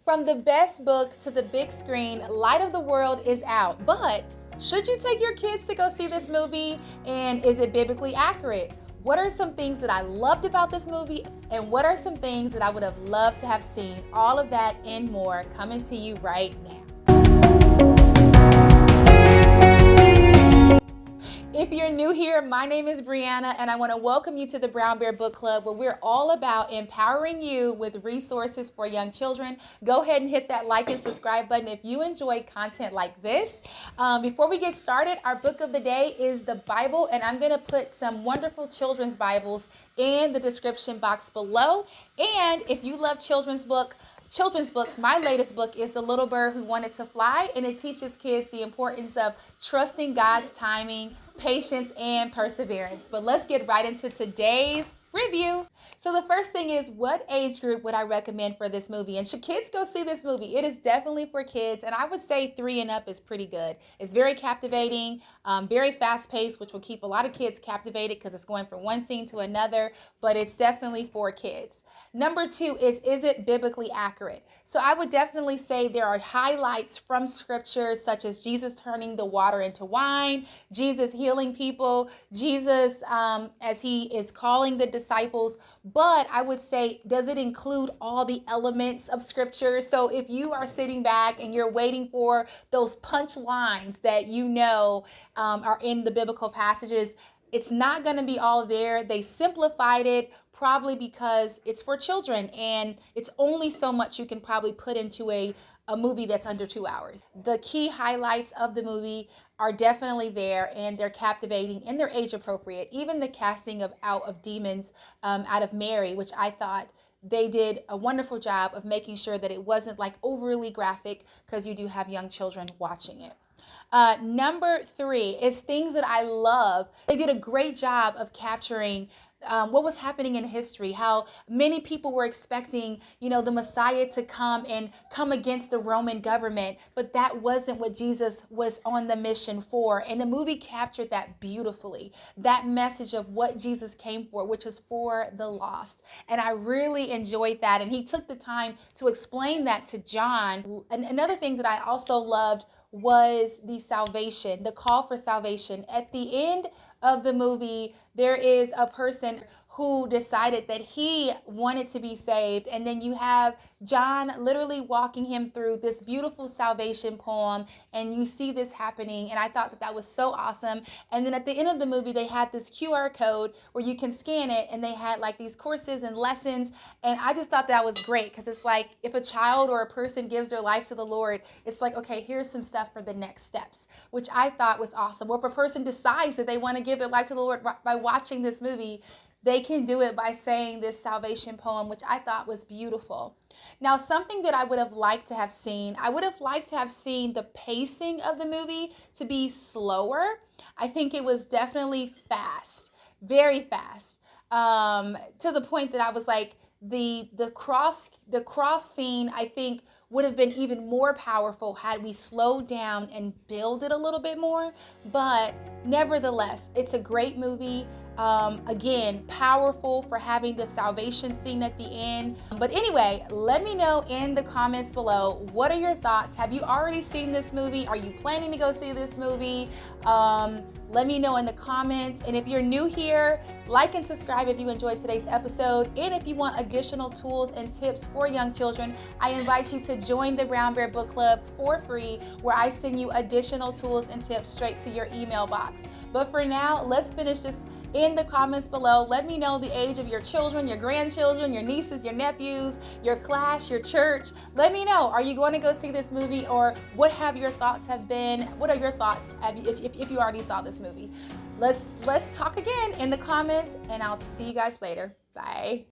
From the best book to the big screen, Light of the World is out. But should you take your kids to go see this movie? And is it biblically accurate? What are some things that I loved about this movie? And what are some things that I would have loved to have seen? All of that and more coming to you right now. If you're new here, my name is Brianna, and I want to welcome you to the Brown Bear Book Club, where we're all about empowering you with resources for young children. Go ahead and hit that like and subscribe button if you enjoy content like this. Before we get started, our book of the day is the Bible, and I'm going to put some wonderful children's Bibles in the description box below. And if you love children's books, my latest book is The Little Bird Who Wanted to Fly, and it teaches kids the importance of trusting God's timing, patience, and perseverance. But let's get right into today's review. So the first thing is, what age group would I recommend for this movie? And should kids go see this movie? It is definitely for kids, and I would say 3 and up is pretty good. It's very captivating, very fast paced, which will keep a lot of kids captivated because it's going from one scene to another, but it's definitely for kids. Number 2 is it biblically accurate? So I would definitely say there are highlights from scripture, such as Jesus turning the water into wine, Jesus healing people, Jesus as he is calling the disciples. But I would say, does it include all the elements of scripture? So if you are sitting back and you're waiting for those punch lines that you know are in the biblical passages, it's not going to be all there. They simplified it, probably because it's for children, and it's only so much you can probably put into a movie that's under 2 hours. The key highlights of the movie are definitely there, and they're captivating and they're age appropriate. Even the casting of Out of Demons, out of Mary, which I thought they did a wonderful job of making sure that it wasn't like overly graphic, because you do have young children watching it. Number 3 is things that I love. They did a great job of capturing what was happening in history, how many people were expecting, the Messiah to come and come against the Roman government, but that wasn't what Jesus was on the mission for. And the movie captured that beautifully, that message of what Jesus came for, which was for the lost. And I really enjoyed that. And he took the time to explain that to John. And another thing that I also loved was the salvation, the call for salvation. At the end of the movie, there is a person who decided that he wanted to be saved. And then you have John literally walking him through this beautiful salvation poem, and you see this happening. And I thought that was so awesome. And then at the end of the movie, they had this QR code where you can scan it, and they had like these courses and lessons. And I just thought that was great, because it's like if a child or a person gives their life to the Lord, it's like, okay, here's some stuff for the next steps, which I thought was awesome. Or if a person decides that they want to give their life to the Lord by watching this movie, they can do it by saying this salvation poem, which I thought was beautiful. Now, something that I would have liked to have seen, I would have liked to have seen the pacing of the movie to be slower. I think it was definitely fast, very fast, to the point that I was like, the cross scene, I think, would have been even more powerful had we slowed down and build it a little bit more. But nevertheless, it's a great movie. Again, powerful for having the salvation scene at the end. But anyway, let me know in the comments below, what are your thoughts? Have you already seen this movie? Are you planning to go see this movie? Let me know in the comments. And if you're new here, like and subscribe if you enjoyed today's episode. And if you want additional tools and tips for young children, I invite you to join the Brown Bear Book Club for free, where I send you additional tools and tips straight to your email box. But for now, let's finish this in the comments below. Let me know the age of your children, your grandchildren, your nieces, your nephews, your class, your church. Let me know, are you going to go see this movie, or what have your thoughts have been? What are your thoughts if you already saw this movie? Let's talk again in the comments, and I'll see you guys later. Bye.